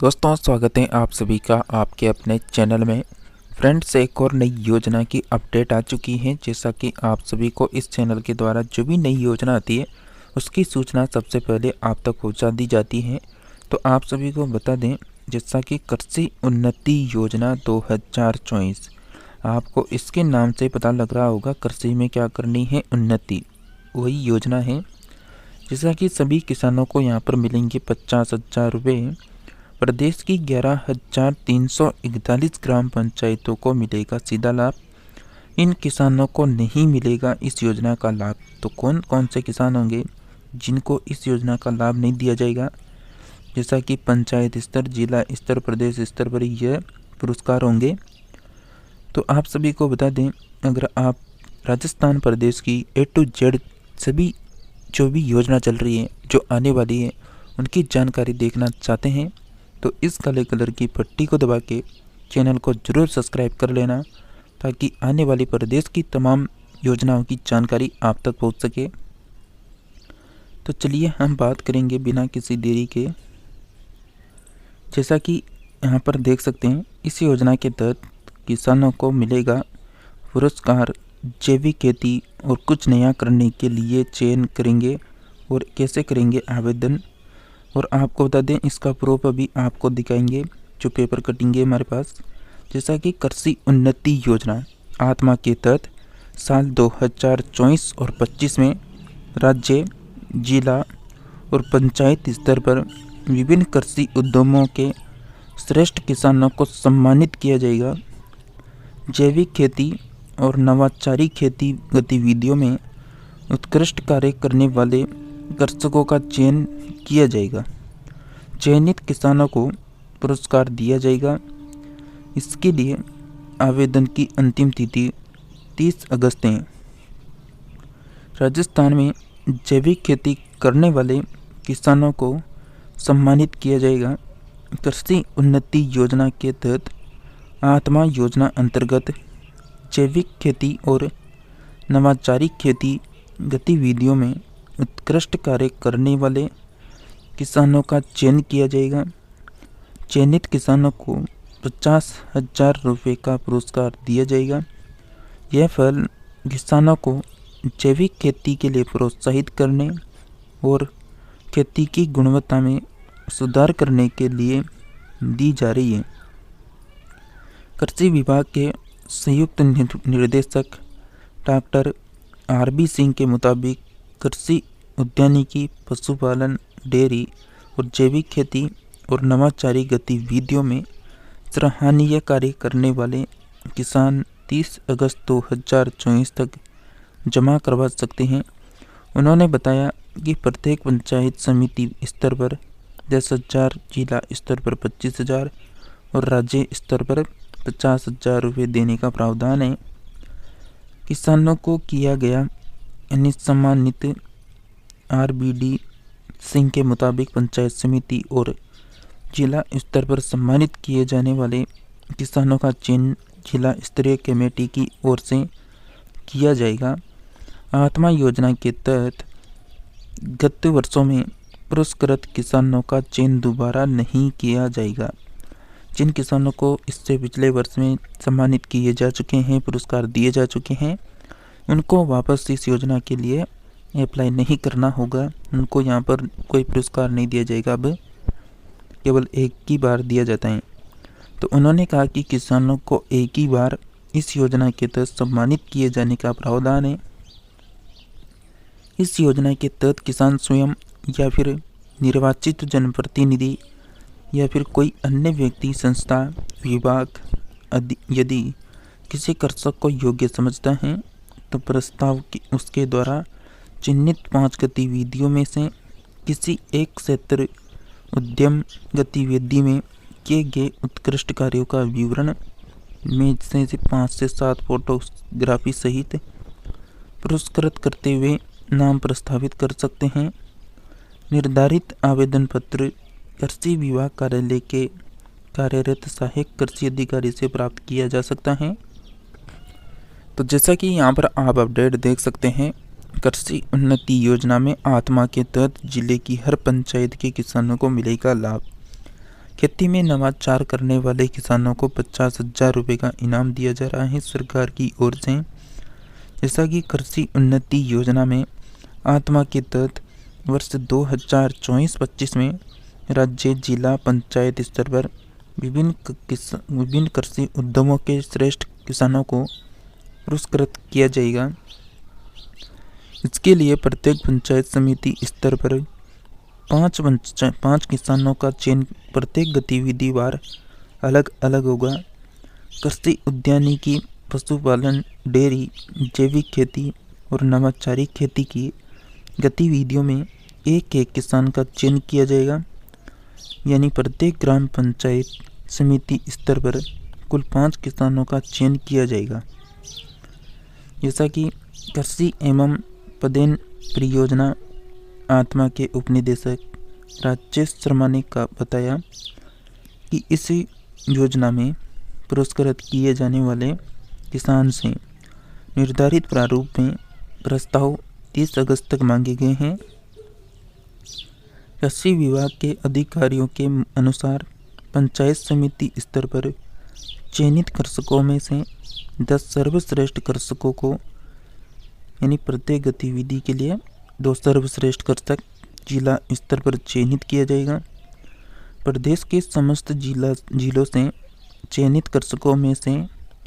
दोस्तों, स्वागत है आप सभी का आपके अपने चैनल में। फ्रेंड्स, एक और नई योजना की अपडेट आ चुकी है। जैसा कि आप सभी को इस चैनल के द्वारा जो भी नई योजना आती है उसकी सूचना सबसे पहले आप तक पहुंचा दी जाती है। तो आप सभी को बता दें, जैसा कि कृषि उन्नति योजना 2024, आपको इसके नाम से पता लग रहा होगा कृषि में क्या करनी है, उन्नति, वही योजना है। जैसा कि सभी किसानों को यहाँ पर मिलेंगे 50,000 रुपये। प्रदेश की 11,341 ग्राम पंचायतों को मिलेगा सीधा लाभ। इन किसानों को नहीं मिलेगा इस योजना का लाभ। तो कौन कौन से किसान होंगे जिनको इस योजना का लाभ नहीं दिया जाएगा? जैसा कि पंचायत स्तर, जिला स्तर, प्रदेश स्तर पर यह पुरस्कार होंगे। तो आप सभी को बता दें, अगर आप राजस्थान प्रदेश की A to Z सभी जो भी योजना चल रही है, जो आने वाली है, उनकी जानकारी देखना चाहते हैं तो इस काले कलर की पट्टी को दबा के चैनल को ज़रूर सब्सक्राइब कर लेना, ताकि आने वाली प्रदेश की तमाम योजनाओं की जानकारी आप तक पहुंच सके। तो चलिए हम बात करेंगे बिना किसी देरी के। जैसा कि यहाँ पर देख सकते हैं, इस योजना के तहत किसानों को मिलेगा पुरस्कार। जैविक खेती और कुछ नया करने के लिए चयन करेंगे और कैसे करेंगे आवेदन, और आपको बता दें इसका प्रूफ अभी आपको दिखाएंगे जो पेपर कटिंग है हमारे पास। जैसा कि कृषि उन्नति योजना आत्मा के तहत साल 2024 और 25 में राज्य, जिला और पंचायत स्तर पर विभिन्न कृषि उद्यमों के श्रेष्ठ किसानों को सम्मानित किया जाएगा। जैविक खेती और नवाचारी खेती गतिविधियों में उत्कृष्ट कार्य करने वाले कृषकों का चयन किया जाएगा। चयनित किसानों को पुरस्कार दिया जाएगा। इसके लिए आवेदन की अंतिम तिथि 30 अगस्त है। राजस्थान में जैविक खेती करने वाले किसानों को सम्मानित किया जाएगा। कृषि उन्नति योजना के तहत आत्मा योजना अंतर्गत जैविक खेती और नवाचारी खेती गतिविधियों में उत्कृष्ट कार्य करने वाले किसानों का चयन किया जाएगा। चयनित किसानों को 50,000 रुपये का पुरस्कार दिया जाएगा। यह फल किसानों को जैविक खेती के लिए प्रोत्साहित करने और खेती की गुणवत्ता में सुधार करने के लिए दी जा रही है। कृषि विभाग के संयुक्त निर्देशक डॉक्टर RB सिंह के मुताबिक कृषि उद्यानिकी, पशुपालन, डेयरी और जैविक खेती और नवाचारी गतिविधियों में सराहनीय कार्य करने वाले किसान 30 अगस्त 2024 तक जमा करवा सकते हैं। उन्होंने बताया कि प्रत्येक पंचायत समिति स्तर पर 10,000, जिला स्तर पर 25,000 और राज्य स्तर पर 50,000 रुपये देने का प्रावधान है। किसानों को किया गया सम्मानित RBD सिंह के मुताबिक पंचायत समिति और जिला स्तर पर सम्मानित किए जाने वाले किसानों का चयन जिला स्तरीय कमेटी की ओर से किया जाएगा। आत्मा योजना के तहत गत वर्षों में पुरस्कृत किसानों का चयन दोबारा नहीं किया जाएगा। जिन किसानों को इससे पिछले वर्ष में सम्मानित किए जा चुके हैं, पुरस्कार दिए जा चुके हैं, उनको वापस इस योजना के लिए अप्लाई नहीं करना होगा। उनको यहाँ पर कोई पुरस्कार नहीं दिया जाएगा, अब केवल एक ही बार दिया जाता है। तो उन्होंने कहा कि किसानों को एक ही बार इस योजना के तहत सम्मानित किए जाने का प्रावधान है। इस योजना के तहत किसान स्वयं या फिर निर्वाचित जनप्रतिनिधि या फिर कोई अन्य व्यक्ति, संस्था, विभाग यदि किसी कृषक को योग्य समझता है तो प्रस्ताव की उसके द्वारा चिन्हित 5 गतिविधियों में से किसी एक क्षेत्र उद्यम गतिविधि में किए गए उत्कृष्ट कार्यों का विवरण में से 5 से 7 फोटोग्राफी सहित पुरस्कृत करते हुए नाम प्रस्तावित कर सकते हैं। निर्धारित आवेदन पत्र कृषि विभाग कार्यालय के कार्यरत सहायक कृषि अधिकारी से प्राप्त किया जा सकता है। तो जैसा कि यहाँ पर आप अपडेट देख सकते हैं, कृषि उन्नति योजना में आत्मा के तहत जिले की हर पंचायत के किसानों को मिलेगा लाभ। खेती में नवाचार करने वाले किसानों को 50,000 रुपये का इनाम दिया जा रहा है सरकार की ओर से। जैसा कि कृषि उन्नति योजना में आत्मा के तहत वर्ष 2024-25 में राज्य, जिला, पंचायत स्तर पर विभिन्न कृषि उद्यमों के श्रेष्ठ किसानों को पुरस्कृत किया जाएगा। इसके लिए प्रत्येक पंचायत समिति स्तर पर 5 किसानों का चयन प्रत्येक गतिविधि वार अलग अलग होगा। कृषि उद्यानिकी, पशुपालन, डेयरी, जैविक खेती और नवाचारी खेती की गतिविधियों में एक किसान का चयन किया जाएगा। यानी प्रत्येक ग्राम पंचायत समिति स्तर पर कुल 5 किसानों का चयन किया जाएगा। जैसा कि कृषि एवं पदेन परियोजना आत्मा के उपनिदेशक राजेश शर्मा ने बताया कि इस योजना में पुरस्कृत किए जाने वाले किसान से निर्धारित प्रारूप में प्रस्ताव 30 अगस्त तक मांगे गए हैं। कृषि विभाग के अधिकारियों के अनुसार पंचायत समिति स्तर पर चयनित कृषकों में से 10 सर्वश्रेष्ठ कृषकों को, यानी प्रत्येक गतिविधि के लिए 2 सर्वश्रेष्ठ कृषक जिला स्तर पर चयनित किया जाएगा। प्रदेश के समस्त जिलों से चयनित कृषकों में से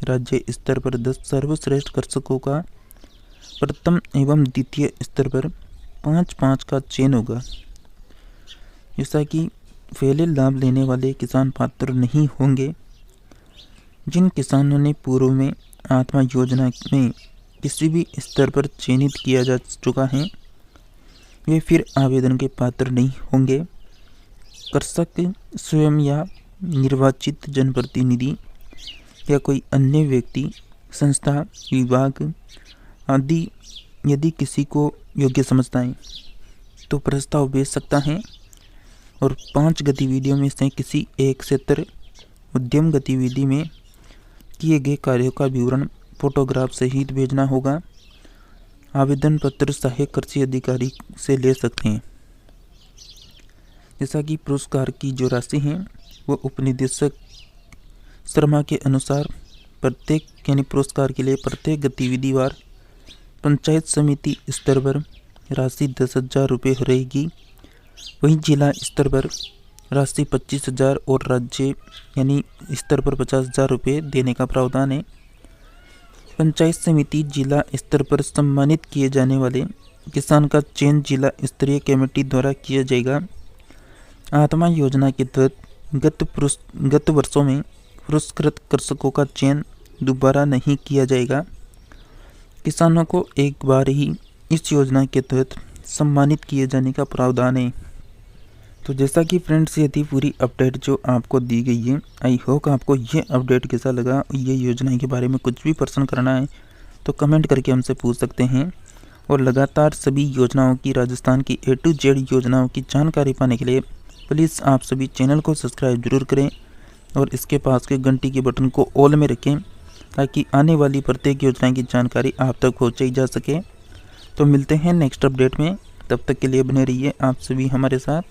राज्य स्तर पर 10 सर्वश्रेष्ठ कृषकों का प्रथम एवं द्वितीय स्तर पर 5-5 का चयन होगा। जैसा कि पहले लाभ लेने वाले किसान पात्र नहीं होंगे। जिन किसानों ने पूर्व में आत्मा योजना में किसी भी स्तर पर चयनित किया जा चुका है, वे फिर आवेदन के पात्र नहीं होंगे। कृषक स्वयं या निर्वाचित जनप्रतिनिधि या कोई अन्य व्यक्ति, संस्था, विभाग आदि यदि किसी को योग्य समझता है तो प्रस्ताव भेज सकता है और 5 गतिविधियों में से किसी एक क्षेत्र उद्यम गतिविधि में किए गए कार्यों का विवरण फोटोग्राफ सहित भेजना होगा। आवेदन पत्र सहायक कृषि अधिकारी से ले सकते हैं। जैसा कि पुरस्कार की जो राशि है वो उपनिदेशक शर्मा के अनुसार प्रत्येक, यानी पुरस्कार के लिए प्रत्येक गतिविधि वार पंचायत समिति स्तर पर राशि 10,000 रुपये रहेगी। वहीं जिला स्तर पर राशि 25,000 और राज्य यानी स्तर पर 50,000 रुपये देने का प्रावधान है। पंचायत समिति जिला स्तर पर सम्मानित किए जाने वाले किसान का चयन जिला स्तरीय कमेटी द्वारा किया जाएगा। आत्मा योजना के तहत गत वर्षों में पुरस्कृत कृषकों का चयन दोबारा नहीं किया जाएगा। किसानों को एक बार ही इस योजना के तहत सम्मानित किए जाने का प्रावधान है। तो जैसा कि फ्रेंड्स, ये थी पूरी अपडेट जो आपको दी गई है। आई होप आपको ये अपडेट कैसा लगा। ये योजना के बारे में कुछ भी प्रश्न करना है तो कमेंट करके हमसे पूछ सकते हैं। और लगातार सभी योजनाओं की, राजस्थान की A to Z योजनाओं की जानकारी पाने के लिए प्लीज़ आप सभी चैनल को सब्सक्राइब जरूर करें और इसके पास के घंटी के बटन को ऑल में रखें ताकि आने वाली प्रत्येक योजना की जानकारी आप तक पहुँचाई जा सके। तो मिलते हैं नेक्स्ट अपडेट में, तब तक के लिए बने रहिए आप सभी हमारे साथ।